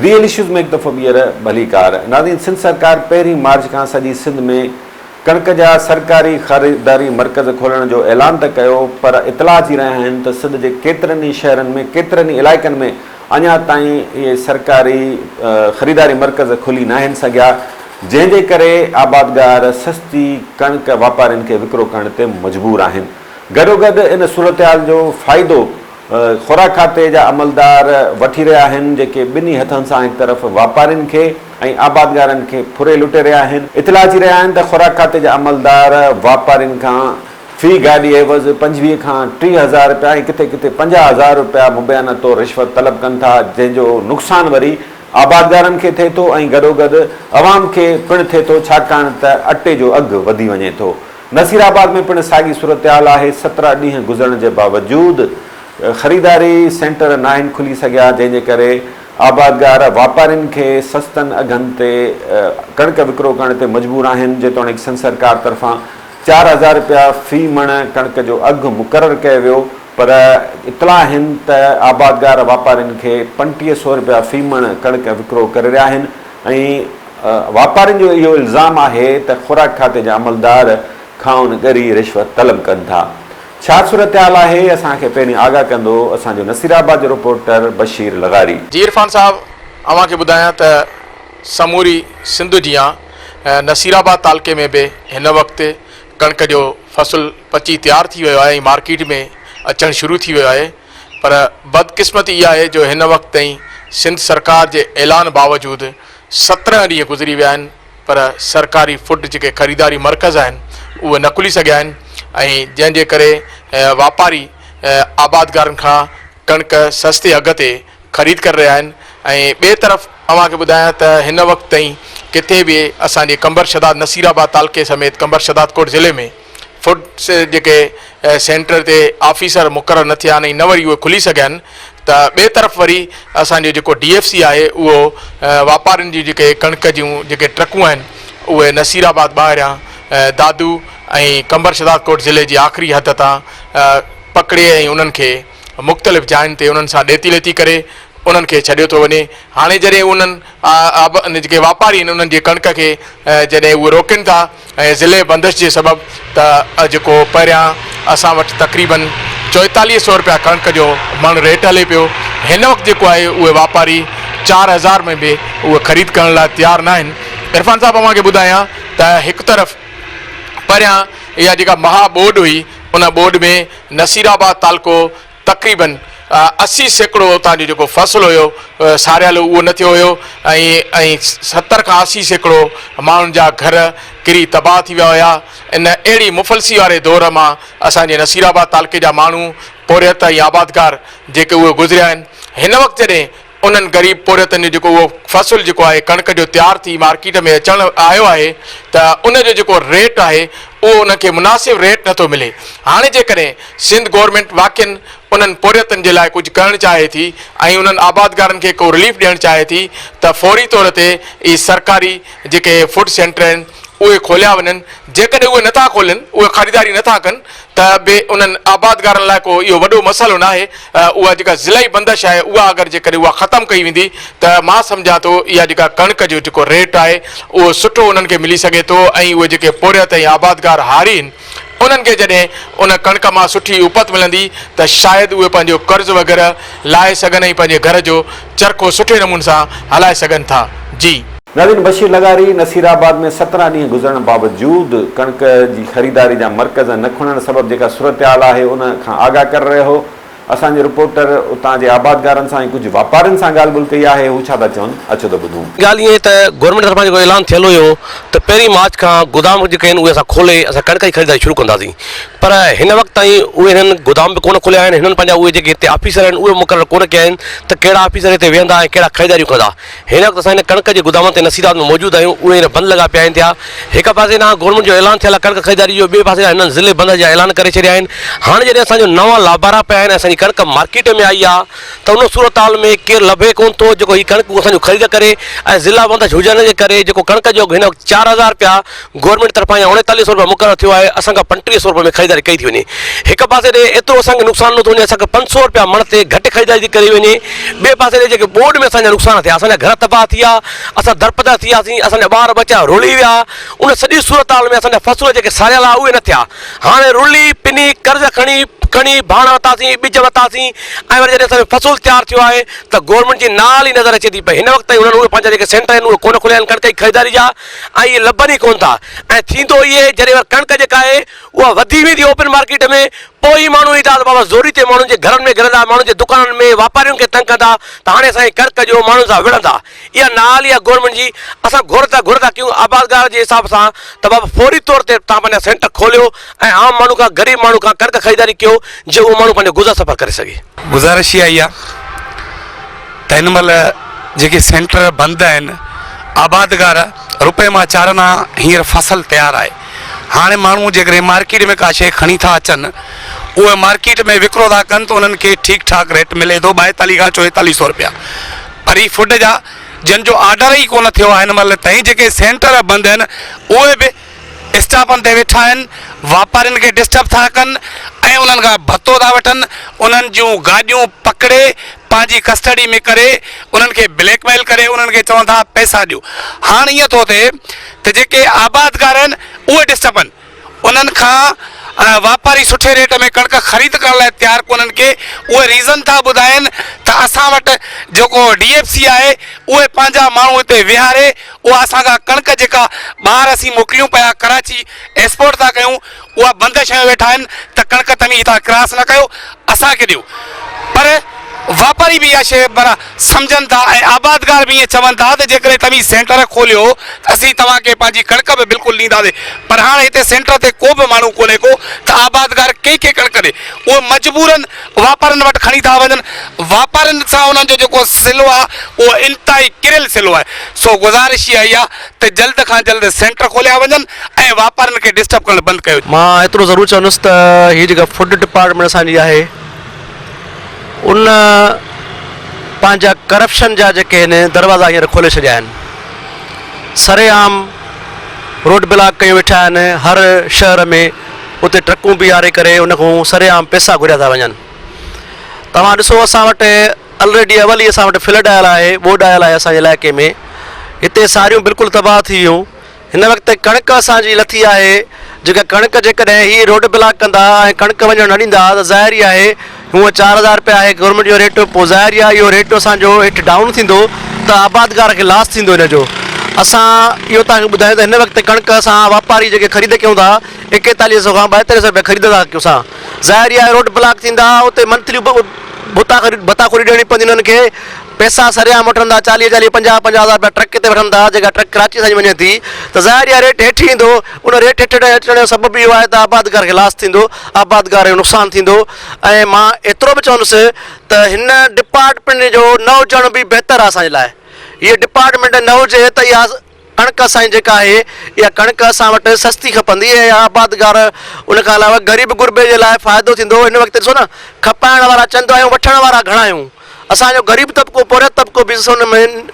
Real issues में एक दफ़ो ॿीहर भलीकार। नाज़रीन, सिंध सरकार 1 मार्च खां सॼी सिंध में कणक जा सरकारी ख़रीदारी मर्कज़ खोलण जो ऐलान त कयो, पर इतला अची रहिया आहिनि त सिंध जे केतिरनि ई शहरनि में केतिरनि ई इलाइक़नि में अञा ताईं इहे सरकारी ख़रीदारी मर्कज़ खुली न आहिनि सघिया, जंहिंजे करे आबादगार सस्ती कणक वापारियुनि खे विकिरो करण ते मजबूर आहिनि। गॾोगॾु इन सूरतहाल जो फ़ाइदो ख़ुराक खाते जा अमलदार वठी रहिया आहिनि, जेके ॿिन्ही हथनि सां हिकु तरफ़ वापारियुनि खे ऐं आबादगारनि खे फुरे लुटे रहिया आहिनि। इतला अची रहिया आहिनि त ख़ुराक खाते जा अमलदार वापारियुनि खां फ़ी गाॾी एवज़ 25 खां 30,000 रुपया ऐं किथे किथे 50,000 रुपया मुबैना तौरु रिश्वत तलब कनि था, जंहिंजो नुक़सानु वरी आबादगारनि खे थिए थो ऐं गॾोगॾु अवाम खे पिणु थिए थो, छाकाणि त अटे जो अघु वधी वञे थो। नसीराबाद में पिणु साॻी सूरतहाल आहे। 17 ॾींहं गुज़रण जे बावजूदु ख़रीदारी सेंटर न आहिनि खुली सघिया, जंहिंजे करे आबादगार वापारियुनि खे सस्तनि अघनि ते कणक विकिरो करण ते मजबूर आहिनि। जेतोणीकि सिंध सरकार तरफ़ां 4,000 रुपया फ़ी मण कणक जो अघु मुक़ररु कयो वियो, पर इतला आहिनि त आबादगार वापारियुनि खे 2,500 रुपया फ़ी मण कणक विकिरो करे रहिया आहिनि ऐं वापारियुनि जो इहो इल्ज़ाम आहे त ख़ुराक खाते जा अमलदार खाउन ॻरी रिश्वत तलब कनि था। छा सूरतहाल आहे, असांखे पहिरीं आगाह कंदो असांजो नसीराबाद जो रिपोर्टर बशीर लगारी। जी इरफान साहब, अव्हांखे ॿुधायां त समूरी सिंध जियां नसीराबाद तालुके में बि हिन वक़्तु कणक जो फसल पची तैयार थी वियो आहे ऐं मार्केट में अचणु शुरू थी वियो आहे, पर बदकिस्मती इहा आहे जो हिन वक़्तु ताईं सिंध सरकार जे ऐलान बावजूदु 17 ॾींहं गुज़री विया आहिनि, पर सरकारी फूड जेके ख़रीदारी मर्कज़ आहिनि उहे न खुली सघिया आहिनि ऐं जंहिंजे करे वापारी आबादगारनि खां कणक सस्ते अघ ते ख़रीद करे रहिया आहिनि। ऐं ॿिए तरफ़ अव्हांखे ॿुधायां त हिन वक़्तु ताईं किथे बि असांजे कंबर शदाद नसीराबाद तालुके समेत कंबर शदाद कोट ज़िले में फूड जेके सेंटर ते ऑफिसर मुक़ररु न थिया आहिनि ऐं न वरी उहे खुली सघिया आहिनि, त ॿिए तरफ़ वरी असांजो जेको DFC आहे उहो वापारियुनि जी जेके कणक जूं जेके ट्रकूं आहिनि उहे नसीराबाद ॿाहिरियां दादू ऐं कंबर शदाद कोट ज़िले जी आख़िरी हद तां पकिड़े ऐं उन्हनि खे मुख़्तलिफ़ जायुनि ते उन्हनि सां ॾेती लेती करे उन्हनि खे छॾियो थो वञे। हाणे जॾहिं उन्हनि जेके वापारी आहिनि उन्हनि जे कणक खे जॾहिं उहे रोकनि था ऐं ज़िले बंदिश जे सबबु, त जेको पहिरियां असां वटि तक़रीबन 4400 रुपया कणक जो मण रेट हले पियो, हिन वक़्तु जेको आहे उहे वापारी 4,000 में बि उहे ख़रीद करण लाइ तयारु न आहिनि। इरफान साहब, अव्हांखे ॿुधायां त हिकु तरफ़ परियां इहा जेका महा बोर्ड हुई, उन बोर्ड में नसीराबाद तालुको तक़रीबन 80% उतां जो जेको फ़सुलु हुयो सारियल उहो न थियो हुयो ऐं 70 खां 80% माण्हुनि जा घर किरी तबाह थी विया हुया। इन अहिड़ी मुफ़लसी वारे दौर मां असांजे नसीराबाद तालुके जा माण्हू पोरियत ऐं आबादगार जेके उहे गुज़रिया आहिनि, हिन वक़्तु जॾहिं उन्हनि ग़रीब पोरियतनि जो जेको उहो फ़सुलु जेको आहे कणक जो तयारु थी मार्केट में अचणु आयो आहे, त उनजो जेको रेट आहे उहो उनखे मुनासिबु रेट नथो मिले। हाणे जेकॾहिं सिंध गवर्नमेंट वाक़ई उन्हनि पोरियतनि जे लाइ कुझु करणु चाहे थी ऐं उन्हनि आबादगारनि खे को रिलीफ ॾियणु चाहे थी, त फौरी तौर ते इहे सरकारी जेके फूड सेंटर आहिनि उहे खोलिया वञनि। जेकॾहिं उहे नथा खोलनि, उहे ख़रीदारी नथा कनि, त बि उन्हनि आबादगारनि लाइ को इहो वॾो मसइलो न आहे। उहा जेका ज़िलाई बंदिश आहे उहा अगरि जेकॾहिं उहा ख़तमु कई वेंदी त मां सम्झां थो इहा जेका कणक जो जेको रेट आहे उहो सुठो उन्हनि खे मिली सघे थो ऐं उहे जेके पोरियत ऐं आबादगार हारी आहिनि उन्हनि खे जॾहिं उन कणक मां सुठी उपत मिलंदी त शायदि उहे पंहिंजो कर्ज़ वग़ैरह लाहे सघनि ऐं पंहिंजे घर जो चरखो सुठे नमूने सां हलाए सघनि था। जी नाज़रीन, बशीर लगारी। नसीराबाद में 17 ॾींहं गुज़रण बावजूदु कणक जी ख़रीदारी जा मर्कज़ न खुलण सबबु जेका सूरतहाल आहे उन खां आगाह करे रहियो हो असांजो रिपोर्टर उतां जे आबादगारनि सां ऐं कुझु वापारियुनि सां ॻाल्हि ॿोल कई आहे। हू छा था चवनि, अचो त ॿुधूं। ॻाल्हि ईअं त गवर्नमेंट तरफ़ां जेको ऐलान थियल हुयो त 1 मार्च खां गोदाम जेके आहिनि उहे असां खोले असां कणक जी ख़रीदारी शुरू कंदासीं, पर हिन वक़्तु ताईं उहे हिननि गोदाम बि कोन खोलिया आहिनि। हिननि पंहिंजा उहे जेके हिते ऑफिसर आहिनि उहे मुक़ररु कोन कया आहिनि त कहिड़ा ऑफिसर हिते वेहंदा ऐं कहिड़ा ख़रीदारियूं कंदा। हिन वक़्तु असां हिन कणक जे गोदाम ते नसीराबाद में मौजूदु आहियूं, उहे हिन बंदि लॻा पिया आहिनि थिया। हिकु पासे खां गवर्नमेंट जो ऐलान थियल आहे कणक ख़रीदारी जो, ॿिए पासे खां हिननि ज़िले बंदि जा ऐलान करे छॾिया आहिनि। हाणे जॾहिं असांजो नवां लाभारा पिया आहिनि, असांजी असांजी कणिक मार्केट में आई आहे त उन सूरत हाल में केरु लभे कोन थो जेको हीअ कणिक असांजो ख़रीद करे। ऐं ज़िला बंदि हुजण जे करे जेको कणिक जो हिन वक़्तु 4,000 रुपया गवर्नमेंट तरफ़ां या 4900 रुपया मुक़ररु थियो आहे, असांखां 3500 रुपये में ख़रीदारी कई थी वञे। हिकु पासे ॾे एतिरो असांखे नुक़सानु न थो वञे, असांखे 500 रुपया मण ते घटि ख़रीदारी थी करी वञे। ॿिए पासे ॾे जेके बोर्ड में असांजा नुक़सान थिया, असांजा घर तबाह थी विया, असां दरपदा थी वियासीं, असांजा ॿार बचा रुली विया। उन सॼी सूरत हाल में असांजा फ़सुल जेके सारियल आहे उहे न थिया। हाणे रुली पिनी कर्ज़ खणी भाण वरितासीं, ॿिज वरितासीं, ऐं वरी जॾहिं असांजो फ़सुलु तयारु थियो आहे त गवर्नमेंट जी नाल ई नज़र अचे थी पई। हिन वक़्तु ताईं उन्हनि उहे पंहिंजा जेके सेंटर आहिनि उहे कोन खोलिया आहिनि कणिक जी ख़रीदारी जा, ऐं इहे लभनि ई कोन था। ऐं थींदो इहे जॾहिं कणिक जेका आहे उहा वधी वेंदी ओपन मार्केट में, पोइ ई माण्हू ईंदा त बाबा ज़ोरी ते माण्हुनि जे घरनि में गिरंदा, माण्हुनि जे दुकाननि में वापारियुनि खे तंग कंदा त हाणे असांजी कणिक जो माण्हुनि सां विढ़ंदा। इहा नाल इहा गवर्नमेंट जी असां घुरंदा कयूं आबादगार जे हिसाब सां त बाबा फौरी तौर ते तव्हां पंहिंजा सेंटर खोलियो ऐं आम माण्हू खां ग़रीब माण्हू खां कणिक ख़रीदारी कयो जो उहो माण्हू पंहिंजो गुज़र सफ़र करे सघे। गुज़ारिश इहा ई आहे त हिन महिल जेके सेंटर बंदि आहिनि, आबादगार रुपए मां चारना हींअर फ़सल तयारु आहे। हाणे माण्हू जेकॾहिं मार्केट में का शइ खणी था अचनि, उहे मार्केट में विकिरो था कनि त उन्हनि खे ठीकु ठाकु रेट मिले थो 42 खां 4400 रुपया। पर ही फूड जा जंहिंजो ऑर्डर ई कोन थियो आहे हिन महिल ताईं, जेके सेंटर बंदि आहिनि उहे बि स्टाफनि ते वेठा आहिनि, वापारियुनि खे डिस्टर्ब था कनि ऐं उन्हनि खां भत्तो था वठनि, उन्हनि जूं गाॾियूं पकिड़े पंहिंजी कस्टडी में करे उन्हनि खे ब्लैकमेल करे उन्हनि खे चवनि था पैसा ॾियो। हाणे ईअं थो थिए त जेके आबादगार आहिनि उहे डिस्टर्ब आहिनि, उन्हनि खां वापारी सुठे रेट में कणिक ख़रीद करण लाइ तयारु कोन्हनि के। उहे रीज़न था ॿुधाइनि त असां वटि जेको DFC आहे उहे पंहिंजा माण्हू हिते विहारे उहा असांखां कणिक जेका ॿाहिरि असीं मोकिलियूं पिया कराची एक्सपोर्ट था कयूं, उहा बंदि शइ वेठा आहिनि त कणिक तव्हीं हितां क्रॉस न कयो, असांखे ॾियो। पर वापारी भी इहा शइ बरा सम्झनि था ऐं आबादगार भी ईअं चवनि था त जेकॾहिं तव्हीं सेंटर खोलियो त असीं तव्हांखे पंहिंजी कणिक बि बिल्कुलु ॾींदासीं। पर हाणे हिते सेंटर ते को बि माण्हू कोन्हे को त आबादगार कंहिंखे कणिक ॾे। उहे मजबूरनि वापारनि वटि खणी था वञनि, वापारनि सां उन्हनि जो जेको सिलो आहे उहो इंतिहाई किरियल सिलो आहे। सो गुज़ारिश इहा ई आहे त जल्द खां जल्द सेंटर खोलिया वञनि ऐं वापारनि खे डिस्टर्ब करणु बंदि कयो। मां एतिरो ज़रूरु चवंदुसि त हीअ जेका फूड डिपार्टमेंट असांजी आहे उन पंहिंजा करप्शन जा जेके आहिनि दरवाज़ा हींअर खोले छॾिया आहिनि। सरेआम रोड ब्लॉक कयूं वेठा आहिनि हर शहर में, उते ट्रकूं बीहारे करे उन खां सरेआम पैसा घुरिया था वञनि। तव्हां ॾिसो असां वटि ऑलरेडी अवल ई असां वटि फ्लड आयल आहे, बोर्ड आयल आहे असांजे इलाइक़े में, हिते सारियूं बिल्कुलु तबाह थी वियूं। हिन वक़्तु कणिक असांजी लथी आहे, जेका कणिक जेकॾहिं हीअ रोड ब्लॉक कंदा ऐं कणिक वञणु न ॾींदा त ज़ाहिर ई आहे हूअं 4000 रुपया आहे गवर्नमेंट जो रेट, पोइ ज़ाहिर ई आहे इहो रेट असांजो हेठि डाउन थींदो त आबादगार खे लॉस थींदो हिन जो। असां इहो तव्हांखे ॿुधायूं त हिन वक़्तु कणिक असां वापारी जेके ख़रीद कयूं था 4100 खां 4200 रुपया ख़रीद था कयूं असां। ज़ाहिर ई आहे रोड ब्लॉक थींदा, उते मंथली भत्ताखोरी ॾियणी पवंदी उन्हनि खे, पैसा सरेआम वठंदा 40 50 रुपया ट्रक ते वठंदा, जेका ट्रक कराची सां वञे थी त ज़ाहिर आहे रेट हेठि ईंदो। उन रेट हेठि अचण जो सबबु इहो आहे त आबादगार खे लॉस थींदो, आबादगार जो नुक़सानु थींदो। ऐं मां एतिरो बि चवंदुसि त हिन डिपार्टमेंट जो न हुजण बि बहितरु आहे असांजे लाइ। हीअ डिपार्टमेंट न हुजे त इहा कणिक असांजी जेका आहे इहा कणिक असां वटि सस्ती खपंदी ऐं आबादगार उन खां अलावा ग़रीब गुरबे जे लाइ फ़ाइदो थींदो। हिन वक़्तु ॾिसो न, खपाइण वारा चंद आहियूं, वठण वारा घणा आहियूं। असांजो ग़रीब तबिको पोरिया तबिको बि हुन में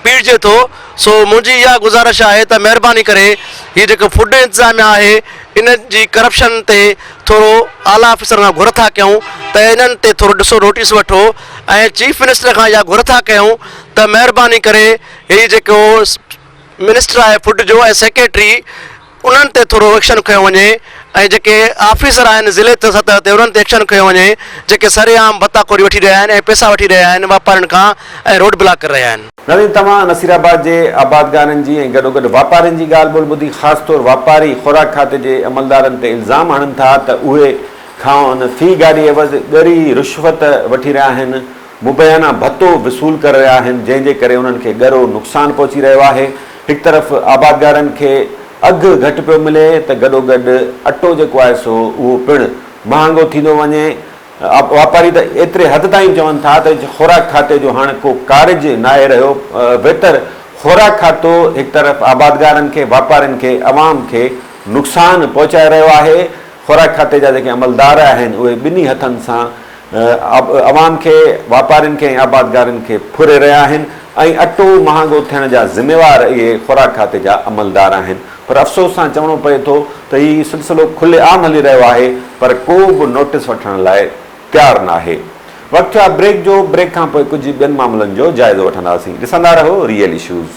पीड़िजे थो। सो मुंहिंजी इहा गुज़ारिश आहे त महिरबानी करे हीअ जेको फूड इंतिज़ामिया आहे इन जी करप्शन ते थोरो आला ऑफिसर खां घुर था कयूं त इन्हनि ते थोरो ॾिसो नोटिस वठो ऐं चीफ मिनिस्टर खां इहा घुर था कयूं त महिरबानी करे हीअ जेको मिनिस्टर आहे फूड जो ऐं सेक्रेटरी उन्हनि ते थोरो एक्शन खयो वञे ऐं जेके ऑफिसर आहिनि ज़िले सतह ते उन्हनि ते एक्शन खयो वञे जेके सरेआम भत्ताखोरी वठी रहिया आहिनि ऐं पैसा वठी रहिया आहिनि वापारियुनि खां ऐं रोड ब्लॉक करे रहिया आहिनि। नवीन, तव्हां नसीराबाद जे आबादगारनि जी ऐं गॾोगॾु वापारियुनि जी ॻाल्हि ॿोल ॿुधी, ख़ासि तौरु वापारी ख़ुराक खाते जे अमलदारनि ते इल्ज़ाम आणनि था त उहे खां उन फी गाॾी एवज़ ॻरी रिश्वत वठी रहिया आहिनि, मुबैना भत्तो वसूल करे रहिया आहिनि, जंहिंजे करे उन्हनि खे ॻरो नुक़सानु पहुची रहियो आहे। हिकु तरफ़ आबादगारनि खे अघु घटि पियो मिले त गॾोगॾु अटो जेको आहे सो उहो पिणु महांगो थींदो वञे। वापारी त एतिरे हद ताईं चवनि था त ख़ुराक खाते जो हाणे को कारज न आहे रहियो। बहितर ख़ुराक खातो हिकु तरफ़ आबादगारनि खे, वापारियुनि खे, अवाम खे नुक़सानु पहुचाए रहियो आहे। ख़ुराक खाते जा जेके अमलदार आहिनि उहे ॿिन्ही हथनि सां अवाम खे, वापारियुनि खे ऐं आबादगारनि खे फुरे रहिया आहिनि ऐं अटो महांगो थियण जा ज़िम्मेवार इहे खुराक खाते जा अमलदार आहिनि। पर अफ़सोस सां चवणो पए थो त हीउ सिलसिलो खुले आम हली रहियो आहे, पर को बि नोटिस वठण लाइ तयारु न आहे। वक़्तु आहे ब्रेक जो। ब्रेक खां पोइ कुझु ॿियनि मामलनि जो जाइज़ो वठंदासीं। ॾिसंदा रहो रियल इशूज़।